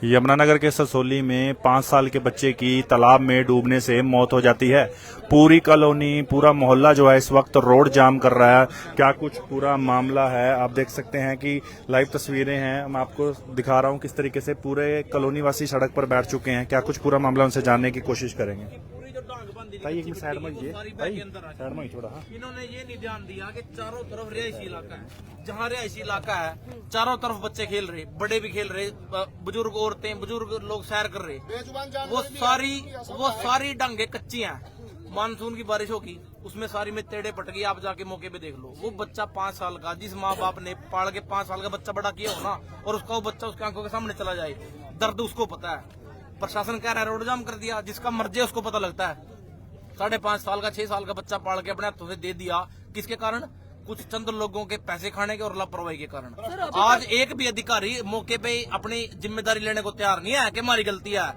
यमुनानगर के ससोली में 5 साल के बच्चे की तालाब में डूबने से मौत हो जाती है। पूरी कॉलोनी, पूरा मोहल्ला जो है इस वक्त रोड जाम कर रहा है। क्या कुछ पूरा मामला है, आप देख सकते हैं कि लाइव तस्वीरें हैं। मैं आपको दिखा रहा हूं किस तरीके से पूरे कॉलोनी वासी सड़क पर बैठ चुके हैं। क्या कुछ पूरा मामला उनसे जानने की कोशिश करेंगे। भाई एक साइड में ये साइड में थोड़ा। इन्होंने ये नहीं ध्यान दिया कि चारों तरफ रिहायशी इलाका है। जहाँ रिहायशी इलाका है चारों तरफ बच्चे खेल रहे, बड़े भी खेल रहे, बुजुर्ग औरतें, बुजुर्ग लोग सैर कर रहे। वो सारी डांगे कच्ची हैं। मानसून की बारिश होगी उसमें सारी में टेढ़े पट गई। आप जाके मौके पे देख लो। वो बच्चा 5 साल का, जिस माँ बाप ने पाल के 5 साल का बच्चा बड़ा किया हो ना, और उसका वो बच्चा उसकी आंखों के सामने चला जाए, दर्द उसको पता है। प्रशासन कह रहा है रोड जाम कर दिया, जिसका मर्जी है उसको पता लगता है। 5.5 साल का, 6 साल का बच्चा पाल के अपने हाथों से दे दिया। किसके कारण? कुछ चंद लोगों के पैसे खाने के और लापरवाही के कारण। आज एक भी अधिकारी मौके पे अपनी जिम्मेदारी लेने को तैयार नहीं है कि हमारी गलती है।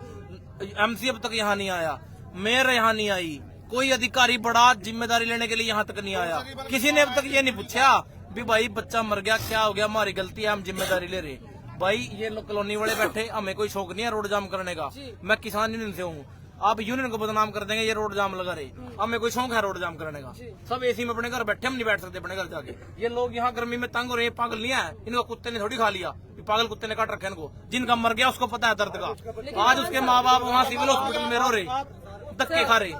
एमसी अब तक यहाँ नहीं आया, मेयर यहाँ नहीं आई, कोई अधिकारी बड़ा जिम्मेदारी लेने के लिए यहाँ तक नहीं आया। किसी ने अब तक ये नहीं पूछा भी भाई बच्चा मर गया, क्या हो गया, हमारी गलती है, हम जिम्मेदारी ले रहे। भाई ये लोग कॉलोनी वाले बैठे, हमें कोई शौक नहीं है रोड जाम करने का। मैं किसान यूनियन से हूँ, आप यूनियन को बदनाम कर देंगे ये रोड जाम लगा रहे। हमें कोई शौक है रोड जाम करने का? सब एसी में अपने घर बैठे, हम नहीं बैठ सकते अपने घर जाके। ये लोग यहाँ गर्मी में तंग हो रहे हैं। पागल नहीं है, इनको कुत्ते ने थोड़ी खा लिया, पागल कुत्ते ने काट रखे इनको। जिनका मर गया उसको पता है दर्द का। आज उसके माँ बाप वहाँ सिविल हॉस्पिटल में रो रहे, धक्के खा रहे।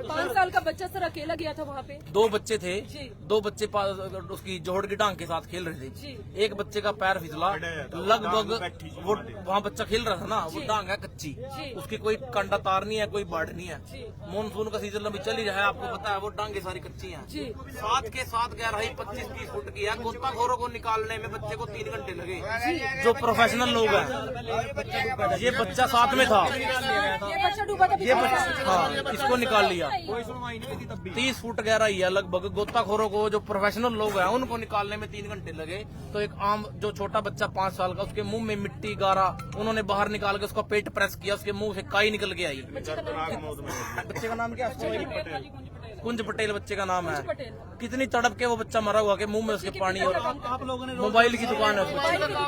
5 साल का बच्चा सर अकेला गया था वहाँ पे। 2 बच्चे थे, 2 बच्चे उसकी जोहड़ की टांग के साथ खेल रहे थे। एक बच्चे का पैर फिसला, लगभग वो वहाँ बच्चा खेल रहा था ना, वो टांग है कच्ची, उसकी कोई कंडा तार नहीं है, कोई बाढ़ नहीं है। मानसून का सीजन अभी चल ही रहा है, आपको पता है। वो टांगे सारी कच्ची हैं। 7 के 7 गहराई 25-30 फुट की है। गोताखोरों को निकालने में बच्चे को 3 घंटे लगे। जो प्रोफेशनल लोग हैं, ये बच्चा साथ में था, ये बच्चा हाँ, इसको निकाल लिया। 30 फुट गहराई है लगभग। गोताखोरों को, जो प्रोफेशनल लोग हैं, उनको निकालने में 3 घंटे लगे। तो एक आम जो छोटा बच्चा 5 साल का, उसके मुंह में मिट्टी गारा उन्होंने बाहर निकाल के उसका पेट प्रेस किया, उसके मुंह से काई निकल के आई। बच्चे का नाम क्या है? कुंज पटेल बच्चे का नाम है। कितनी तड़प के वो बच्चा मरा हुआ के मुंह में उसके पानी। और आप लोगों ने मोबाइल की दुकान है,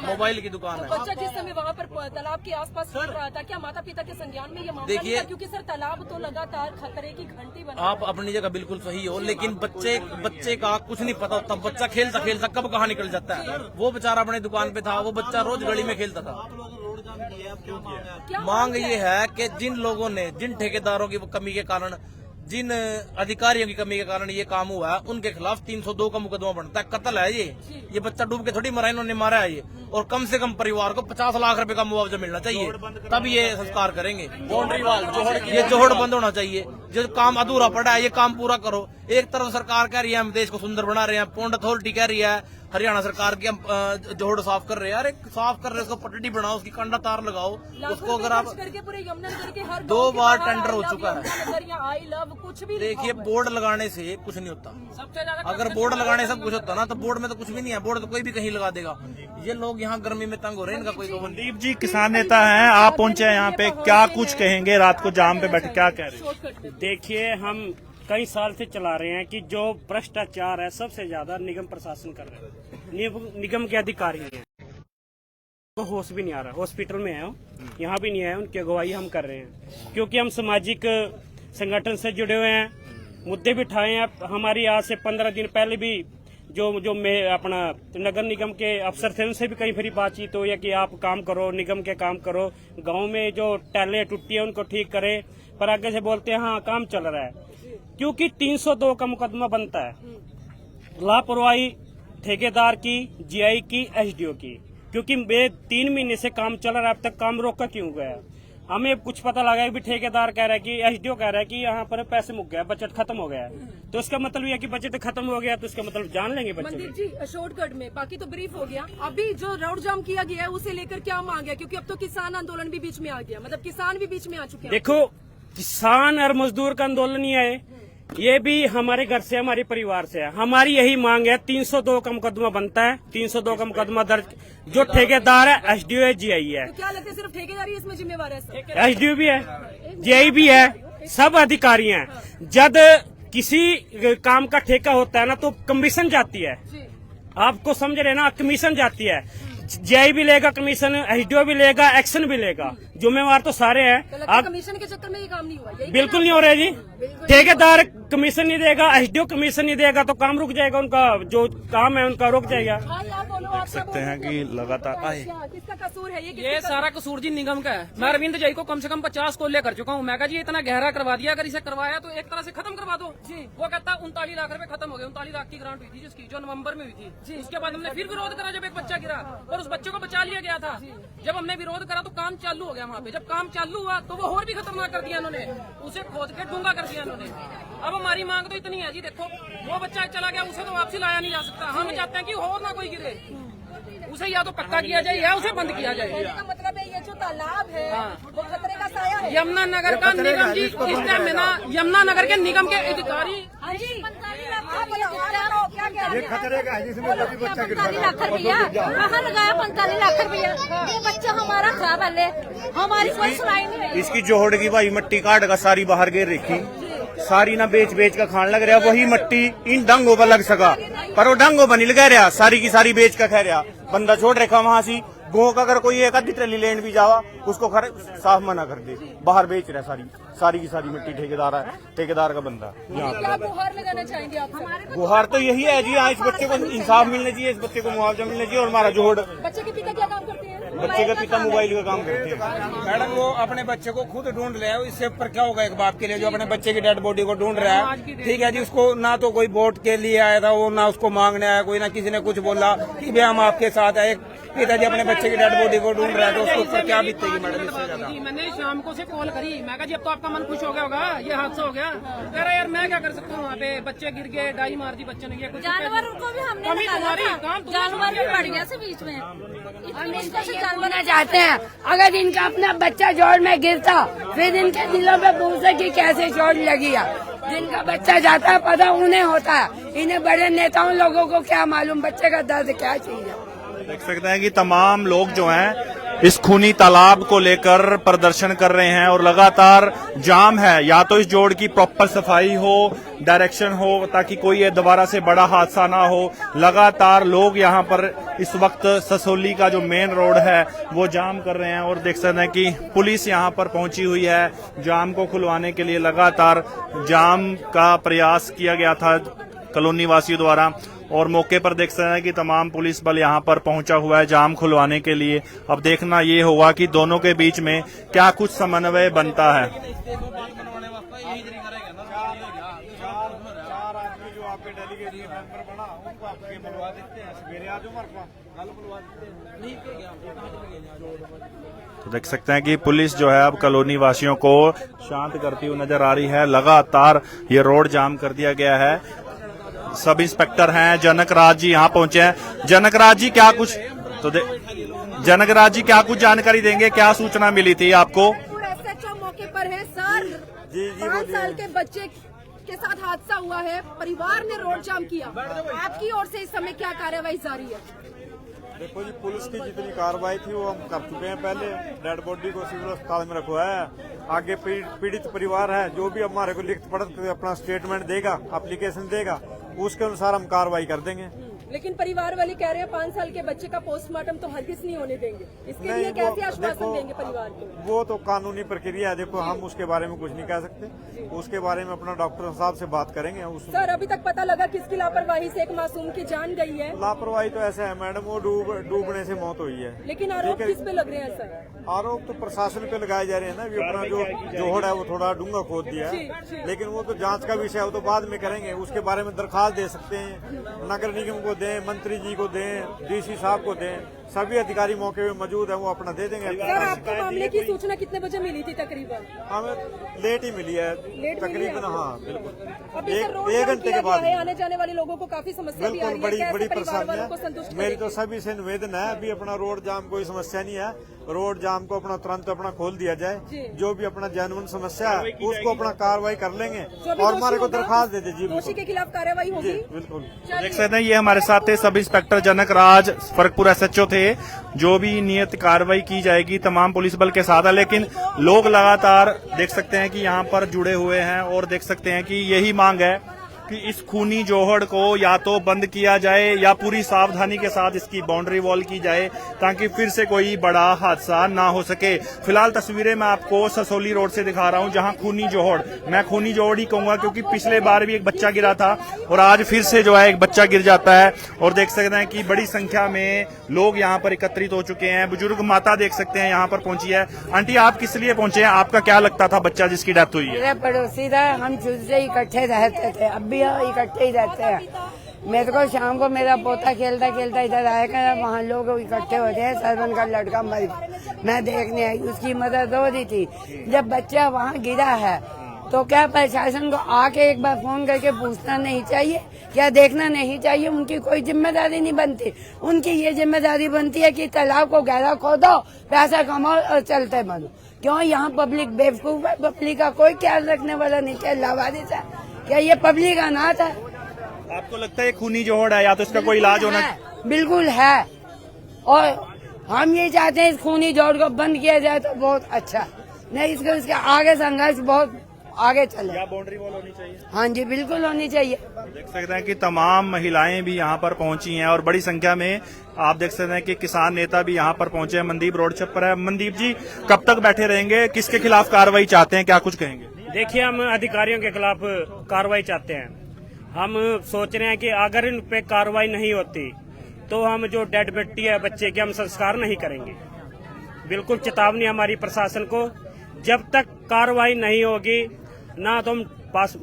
मोबाइल की दुकान है। बच्चा जिस समय वहाँ पर तालाब के आसपास खेल रहा था, क्या माता पिता के संज्ञान में ये मामला देखिए? क्योंकि सर तालाब तो लगातार खतरे की घंटी बना। आप अपनी जगह बिल्कुल सही हो, लेकिन बच्चे का कुछ नहीं पता होता। बच्चा खेलता खेलता कब कहाँ निकल जाता है। वो बेचारा अपने दुकान पे था, वो बच्चा रोज गली में खेलता था। मांग ये है कि जिन लोगों ने, जिन ठेकेदारों की कमी के कारण, जिन अधिकारियों की कमी के कारण ये काम हुआ है, उनके खिलाफ 302 का मुकदमा बनता है। कत्ल है ये बच्चा डूब के थोड़ी मरा, इन्होंने मारा है ये। और कम से कम परिवार को 50 लाख रुपए का मुआवजा मिलना चाहिए, तब ये संस्कार करेंगे। बाउंड्री वाल ये जोहड़ बंद होना चाहिए। जो काम अधूरा पड़ा है ये काम पूरा करो। एक तरफ सरकार कह रही है हम देश को सुंदर बना रहे हैं, पोंड अथॉरिटी कह रही है हरियाणा सरकार की हम जोहड़ साफ कर रहे हैं। अरे साफ कर रहे हैं, उसको पटड़ी बनाओ, उसकी कंडा तार लगाओ उसको। अगर आप 2 बार टेंडर हो चुका है। देखिए बोर्ड लगाने से कुछ नहीं होता। अगर बोर्ड लगाने से सब कुछ होता ना, तो बोर्ड में तो कुछ भी नहीं है। बोर्ड तो कोई भी कहीं लगा देगा। ये लोग यहाँ गर्मी में तंग हो रहे हैं, इनका कोई। मनदीप जी किसान नेता हैं, आप पहुंचे हैं यहाँ पे, क्या कुछ कहेंगे? रात को जाम पे बैठे क्या कह रहे हैं? देखिए, हम कई साल से चला रहे हैं कि जो भ्रष्टाचार है सबसे ज्यादा निगम प्रशासन कर रहे हैं, निगम के अधिकारी हैं। वो होश भी नहीं आ रहा, हॉस्पिटल में है, यहाँ भी नहीं है, उनकी अगुवाई हम कर रहे हैं। क्योंकि हम सामाजिक संगठन से जुड़े हुए हैं, मुद्दे भी उठाए हैं। हमारी आज से 15 दिन पहले भी जो मैं अपना नगर निगम के अफसर थे, उनसे भी कई फिर बातचीत हो, या कि आप काम करो, निगम के काम करो, गाँव में जो टैले टूटी है उनको ठीक करे। पर आगे से बोलते हैं हाँ काम चल रहा है। क्योंकि 302 का मुकदमा बनता है, लापरवाही ठेकेदार की, जीआई की, एसडीओ की। क्योंकि वे 3 महीने से काम चल रहा है, अब तक काम रोका क्यों गया? हमें कुछ पता लगा कि ठेकेदार कह रहा है कि एसडीओ कह रहा है कि यहाँ पर पैसे मुक गया, बजट खत्म हो गया है। तो इसका मतलब यह कि बजट खत्म हो गया, तो इसका मतलब जान लेंगे बच्चे। मनदीप जी शॉर्टकट में, बाकी तो ब्रीफ हो गया। अभी जो रोड जाम किया गया है उसे लेकर क्या मांग है? क्योंकि अब तो किसान आंदोलन भी बीच में आ गया, मतलब किसान भी बीच में आ चुके हैं। देखो, किसान और मजदूर का आंदोलन ही है, ये भी हमारे घर से, हमारे परिवार से है। हमारी यही मांग है, 302 का मुकदमा बनता है, 302 का मुकदमा दर्ज। जो ठेकेदार है एसडीओ है, जीआई है। तो क्या लगता है सिर्फ ठेकेदार ही इसमें जिम्मेवार है? एसडीओ भी है, जीआई भी है, सब अधिकारी हैं। जब किसी काम का ठेका होता है ना, तो कमीशन जाती है। आपको समझ रहे ना, कमीशन जाती है। जेआई भी लेगा कमीशन, एसडीओ भी लेगा, एक्शन भी लेगा, जिम्मेवार तो सारे हैं। तो लगता है कमीशन के चक्कर में ये काम नहीं हुआ, यही बिल्कुल नहीं हो रहा है जी। ठेकेदार कमीशन नहीं देगा, एसडीओ कमीशन नहीं देगा तो काम रुक जाएगा, उनका जो काम है उनका रुक जाएगा। देख सकते हैं कि लगातार किसका कसूर है ये सारा कसूर जी निगम का है। मैं अरविंद जय को कम से कम 50 कॉल कर चुका हूँ। मैं कहा जी इतना गहरा करवा दिया, अगर इसे करवाया तो एक तरह से खत्म करवा दो जी। वो कहता 39 लाख रुपए खत्म हो गए। 39 लाख की ग्रांट हुई थी जिसकी, जो नवंबर में हुई थी जी। उसके बाद हमने फिर विरोध करा जब एक बच्चा गिरा और उस बच्चे को बचा लिया गया था। जब हमने विरोध करा तो काम चालू हो गया वहाँ पे। जब काम चालू हुआ तो वो और भी खतरनाक कर दिया इन्होंने, उसे खोद के डूंगा कर दिया इन्होंने। अब हमारी मांग तो इतनी है जी, देखो वो बच्चा चला गया, उसे तो वापसी लाया नहीं जा सकता। हम चाहते हैं कि और ना कोई गिरे, उसे या तो पक्का किया जाए या उसे बंद किया जाए। इसका मतलब है ये जो तालाब है वो खतरे का साया है। यमुना नगर का निगम जी, इस टाइम में ना यमुना नगर के निगम के अधिकारी ये खतरे का है जिसमें कभी बच्चा गिर 45 लाख रुपया कहाँ लगाया? 45 लाख रुपया ये बच्चा हमारा था पहले, हमारी कोई सुनाई नहीं हुई। इसकी जोड़ की भाई मट्टी काट का सारी बाहर गिर रखी, सारी ना बेच बेच का खान लग रहा। वही मट्टी इन डंगों पर लग सका, पर वो डंगों पर नहीं लगा रहा, सारी की सारी बेच का खा रहा। बंदा छोड़ रखा वहां से गो का, अगर कोई एक आधी ट्रेली लेन भी जावा उसको खरे साफ मना कर दे, बाहर बेच रहा सारी की सारी मिट्टी। ठेकेदार का बंदा यहाँ क्या गुहार लगाना चाहेंगे आप? गुहार तो यही है जी, हाँ इस बच्चे को इंसाफ मिलना चाहिए, इस बच्चे को मुआवजा मिलना चाहिए। और हमारा जोड़ बच्चे के पिता क्या काम करते हैं? बच्चे का पिता मोबाइल का काम करते हैं। मैडम वो अपने बच्चे को खुद ढूंढ रहे हैं, इससे ऊपर क्या होगा एक बाप के लिए जो अपने बच्चे की डेड बॉडी को ढूंढ रहा है। ठीक है जी, उसको ना तो कोई वोट के लिए आया था वो, ना उसको मांगने आया कोई, ना किसी ने कुछ बोला कि भैया हम आपके साथ है। पिताजी अपने बच्चे की डेड बॉडी को ढूंढ रहा है तो उसके ऊपर क्या बीतेगी मैडम इससे ज्यादा? मैंने शाम को से कॉल करी, मैं कहा जी अब तो आपका मन खुश हो गया होगा, ये हादसा हो गया। कह रहा यार मैं क्या कर सकता हूँ, वहाँ पे बच्चे गिर गए, डाई मार दी बच्चे ने, ये कुछ जानवर को भी हमने कमी निकाला तुम्हारी, था। काम तुम्हारी। जानवर भी पड़ गया से बीच में। जानवर चाहते हैं अगर इनका अपना बच्चा जोड़ में गिरता फिर इनके दिलों पे पूछते कि कैसे चोट लगी है। जिनका बच्चा जाता है पता उन्हें होता है, इन्हें बड़े नेताओं लोगों को क्या मालूम बच्चे का दर्द क्या चीज है। देख सकते हैं कि तमाम लोग जो हैं इस खूनी तालाब को लेकर प्रदर्शन कर रहे हैं और लगातार जाम है। या तो इस जोड़ की प्रॉपर सफाई हो, डायरेक्शन हो, ताकि कोई ये दोबारा से बड़ा हादसा ना हो। लगातार लोग यहाँ पर इस वक्त ससोली का जो मेन रोड है वो जाम कर रहे हैं और देख सकते हैं कि पुलिस यहाँ पर पहुंची हुई है जाम को खुलवाने के लिए। लगातार जाम का प्रयास किया गया था कॉलोनी वासियों द्वारा और मौके पर देख सकते हैं कि तमाम पुलिस बल यहाँ पर पहुंचा हुआ है जाम खुलवाने के लिए। अब देखना ये होगा कि दोनों के बीच में क्या कुछ समन्वय बनता है। तो देख सकते हैं कि पुलिस जो है अब कॉलोनी वासियों को शांत करती हुई नजर आ रही है। लगातार ये रोड जाम कर दिया गया है। सब इंस्पेक्टर हैं जनक राज जी यहाँ पहुंचे हैं। जनक राज जी क्या कुछ जनक राज जी क्या कुछ जानकारी देंगे, क्या सूचना मिली थी आपको? SHO मौके पर है सर। 5 साल के बच्चे के साथ हादसा हुआ है, परिवार ने रोड जाम किया, आपकी ओर से इस समय क्या कार्रवाई जारी है? देखो जी, पुलिस की जितनी कार्रवाई थी वो हम कर चुके हैं। पहले डेड बॉडी को सिविल अस्पताल में रखवाया है। आगे पीड़ित परिवार है जो भी हमारे को लिखित पढ़त अपना स्टेटमेंट देगा, एप्लीकेशन देगा, उसके अनुसार हम कार्रवाई कर देंगे। लेकिन परिवार वाले कह रहे हैं 5 साल के बच्चे का पोस्टमार्टम तो हरगिज नहीं होने देंगे, इसके लिए कैसे आश्वासन देंगे परिवार को? वो तो कानूनी प्रक्रिया है, देखो हम उसके बारे में कुछ नहीं कह सकते। उसके बारे में अपना डॉक्टर साहब से बात करेंगे। सर अभी तक पता लगा किसकी लापरवाही से एक मासूम की जान गई है? लापरवाही तो ऐसा है मैडम, वो डूबने से मौत हुई है। लेकिन आरोप किस पे लग रहे हैं सर? आरोप तो प्रशासन पे लगाए जा रहे हैं ना। भी अपना जो जोहड़ है वो थोड़ा डूंगा खोद दिया है, लेकिन वो तो जांच का विषय है, वो तो बाद में करेंगे। उसके बारे में दरखास्त दे सकते हैं, नगर निगम को दें, मंत्री जी को दें, डीसी साहब को दें, सभी अधिकारी मौके पे मौजूद है, वो अपना दे देंगे। सर आपको मामले की सूचना कितने बजे मिली थी तकरीबन? हमें लेट ही मिली है तकरीबन, हाँ बिल्कुल एक घंटे के बाद। आने जाने वाले लोगों को काफी समस्या भी आ रही है, बड़ी कैसे परिवार परेशानी वालों को है। संतुष्ट मेरी करेंगे? तो सभी से निवेदन है, अभी अपना रोड जाम कोई समस्या नहीं है, रोड जाम को अपना तुरंत अपना खोल दिया जाए। जो भी अपना जेन्युइन समस्या है उसको अपना कार्रवाई कर लेंगे और हमारे को दरखास्त दे दीजिए। दोषी के खिलाफ कार्रवाई होगी बिल्कुल। देख सकते हैं ये हमारे साथ थे सब इंस्पेक्टर जनक राज, फरकपुर SHO थे। जो भी नियत कार्रवाई की जाएगी तमाम पुलिस बल के साथ है, लेकिन लोग लगातार देख सकते हैं कि यहाँ पर जुड़े हुए हैं और देख सकते हैं कि यही मांग है कि इस खूनी जोहड़ को या तो बंद किया जाए या पूरी सावधानी के साथ इसकी बाउंड्री वॉल की जाए ताकि फिर से कोई बड़ा हादसा ना हो सके। फिलहाल तस्वीरें मैं आपको ससोली रोड से दिखा रहा हूं जहां खूनी जोहड़, मैं खूनी जोहड़ ही कहूंगा क्योंकि पिछले बार भी एक बच्चा गिरा था और आज फिर से जो है एक बच्चा गिर जाता है। और देख सकते हैं कि बड़ी संख्या में लोग यहाँ पर एकत्रित हो चुके हैं। बुजुर्ग माता देख सकते हैं यहाँ पर पहुंची है। आंटी, आप किस लिए पहुंचे हैं? आपका क्या लगता था बच्चा जिसकी डेथ हुई है? मेरा पड़ोसी था, हम शुरू से इकट्ठे रहते थे, अब भी इकट्ठे ही रहते हैं। मेरे को शाम को मेरा पोता खेलता खेलता इधर आएगा, वहाँ लोग इकट्ठे हो रहे हैं, सरपंच का लड़का मर गया, मैं देखने आई, उसकी मदद हो रही थी। जब बच्चा वहाँ गिरा है तो क्या प्रशासन को आके एक बार फोन करके पूछना नहीं चाहिए? क्या देखना नहीं चाहिए? उनकी कोई जिम्मेदारी नहीं बनती। उनकी ये जिम्मेदारी बनती है कि तालाब को गहरा खोदो, पैसा कमाओ और चलते बनो। क्यों? यहाँ पब्लिक बेवकूफ है, पब्लिक का कोई ख्याल रखने वाला नहीं है, लावारिस है। क्या ये पब्लिक अनाथ है? आपको लगता है खूनी जोहड़ है या तो इसका कोई इलाज होना? बिल्कुल है, और हम ये चाहते हैं इस खूनी जोहड़ को बंद किया जाए तो बहुत अच्छा, नहीं इसको इसके आगे संघर्ष बहुत आगे चले। क्या बाउंड्री वॉल होनी चाहिए? हाँ जी, बिल्कुल होनी चाहिए। देख सकते हैं कि तमाम महिलाएं भी यहाँ पर पहुंची हैं और बड़ी संख्या में आप देख सकते हैं कि किसान नेता भी यहाँ पर पहुंचे हैं। मनदीप रोड छत पर है। मनदीप जी, कब तक बैठे रहेंगे? किसके खिलाफ कार्रवाई चाहते हैं? क्या कुछ कहेंगे? देखिए, हम अधिकारियों के खिलाफ कार्रवाई चाहते हैं। हम सोच रहे हैं कि अगर इन पे कार्रवाई नहीं होती तो हम जो डेड बच्ची है बच्चे के, हम संस्कार नहीं करेंगे। बिल्कुल चेतावनी हमारी प्रशासन को, जब तक कार्रवाई नहीं होगी ना तो हम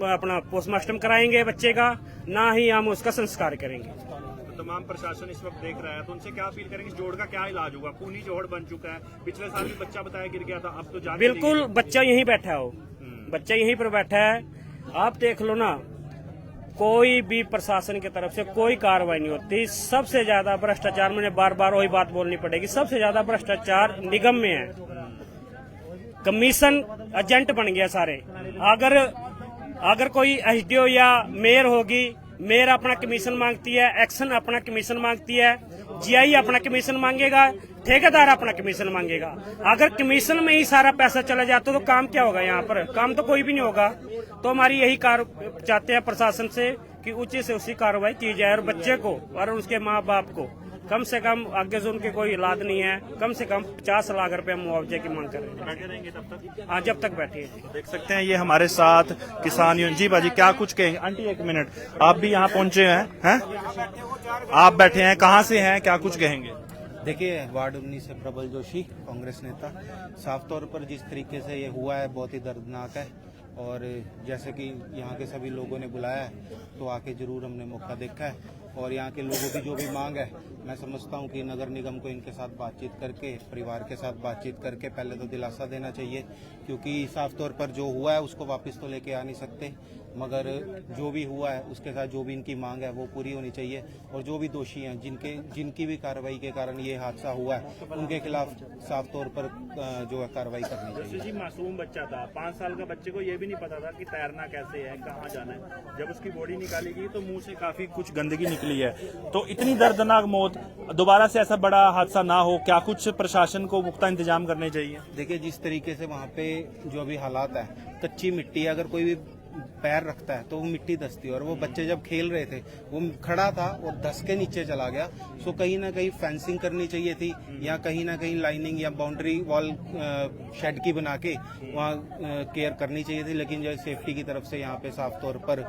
अपना पोस्टमार्टम कराएंगे बच्चे का, ना ही हम उसका संस्कार करेंगे। तो तमाम प्रशासन इस वक्त देख रहा है, तो उनसे क्या अपील करेंगे? इस जोड़ का क्या इलाज होगा? खूनी जोहड़ बन चुका है, पिछले साल भी बच्चा बताया गिर गया था, अब तो जान बिल्कुल बच्चा यहीं बैठा हो, बच्चा यहीं पर बैठा है। आप देख लो ना, कोई भी प्रशासन की तरफ से कोई कार्रवाई नहीं होती। सबसे ज्यादा भ्रष्टाचार, मुझे बार बार वही बात बोलनी पड़ेगी, सबसे ज्यादा भ्रष्टाचार निगम में है। कमीशन एजेंट बन गया सारे। अगर कोई एसडीओ या मेयर होगी, मेयर अपना कमीशन मांगती है, एक्शन अपना कमीशन मांगती है, जीआई अपना कमीशन मांगेगा, ठेकेदार अपना कमीशन मांगेगा। अगर कमीशन में ही सारा पैसा चला जाता तो काम क्या होगा? यहाँ पर काम तो कोई भी नहीं होगा। तो हमारी यही चाहते हैं प्रशासन से कि उचित से उसी कार्रवाई की जाए और बच्चे को और उसके माँ बाप को कम से कम, आगे से उनके कोई इलाज नहीं है, कम से कम 50 लाख रुपए मुआवजे की मांग करेंगे। बैठे रहेंगे तब तक? हाँ, जब तक बैठे। देख सकते हैं ये हमारे साथ किसान यूनियन। जी बाजी, क्या कुछ कहेंगे? आंटी, एक मिनट, आप भी यहाँ पहुंचे हैं? आप बैठे हैं, कहाँ से हैं, क्या कुछ कहेंगे? देखिए, वार्ड 19 से प्रबल जोशी, कांग्रेस नेता। साफ तौर पर जिस तरीके से ये हुआ है बहुत ही दर्दनाक है, और जैसे कि यहाँ के सभी लोगों ने बुलाया है तो आके जरूर हमने मौका देखा है। और यहाँ के लोगों की जो भी मांग है, मैं समझता हूँ कि नगर निगम को इनके साथ बातचीत करके, परिवार के साथ बातचीत करके पहले तो दिलासा देना चाहिए, क्योंकि साफ तौर पर जो हुआ है उसको वापस तो लेके आ नहीं सकते, मगर जो भी हुआ है उसके साथ जो भी इनकी मांग है वो पूरी होनी चाहिए। और जो भी दोषी हैं, जिनकी भी कार्रवाई के कारण ये हादसा हुआ है, उनके खिलाफ साफ तौर पर जो है कार्रवाई करनी चाहिए। जी, मासूम बच्चा था, 5 साल का बच्चे को ये भी नहीं पता था कि तैरना कैसे है, कहाँ जाना है। जब उसकी बॉडी निकाली गई तो मुंह से काफी कुछ गंदगी निकली है। तो इतनी दर्दनाक मौत, दोबारा से ऐसा बड़ा हादसा ना हो, क्या कुछ प्रशासन को पुख्ता इंतजाम करने चाहिए? देखिए, जिस तरीके से वहाँ पे जो भी हालात है, कच्ची मिट्टी है, अगर कोई भी पैर रखता है तो वो मिट्टी धंसती है, और वो बच्चे जब खेल रहे थे वो खड़ा था और धंस के नीचे चला गया। सो कहीं ना कहीं फेंसिंग करनी चाहिए थी, या कहीं ना कहीं लाइनिंग या बाउंड्री वॉल शेड की बना के वहाँ केयर करनी चाहिए थी। लेकिन जो सेफ्टी की तरफ से यहाँ पे साफ तौर पर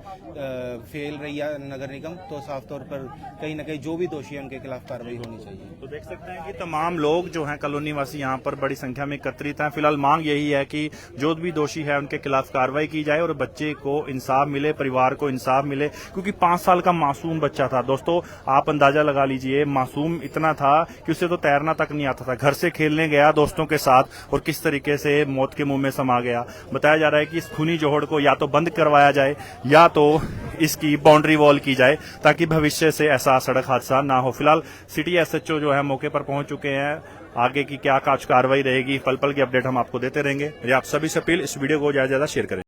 फेल रही है नगर निगम, तो साफ तौर पर कहीं ना कहीं जो भी दोषी है उनके खिलाफ कार्रवाई होनी चाहिए। तो देख सकते हैं कि तमाम लोग जो हैं कॉलोनी वासी यहाँ पर बड़ी संख्या में एकत्रित हैं। फिलहाल मांग यही है कि जो भी दोषी है उनके खिलाफ कार्रवाई की जाए और बच्चे को इंसाफ मिले, परिवार को इंसाफ मिले, क्योंकि 5 साल का मासूम बच्चा था। दोस्तों, आप अंदाजा लगा लीजिए, मासूम इतना था कि उसे तो तैरना तक नहीं आता था। घर से खेलने गया दोस्तों के साथ और किस तरीके से मौत के मुंह में समा गया। बताया जा रहा है कि इस खूनी जोहड़ को या तो बंद करवाया जाए या तो इसकी बाउंड्री वॉल की जाए ताकि भविष्य से ऐसा सड़क हादसा ना हो। फिलहाल सिटी एसएचओ जो है मौके पर पहुंच चुके हैं। आगे की क्या कार्रवाई रहेगी, पल पल की अपडेट हम आपको देते रहेंगे। आप सभी से अपील, इस वीडियो को ज्यादा से ज्यादा शेयर करें।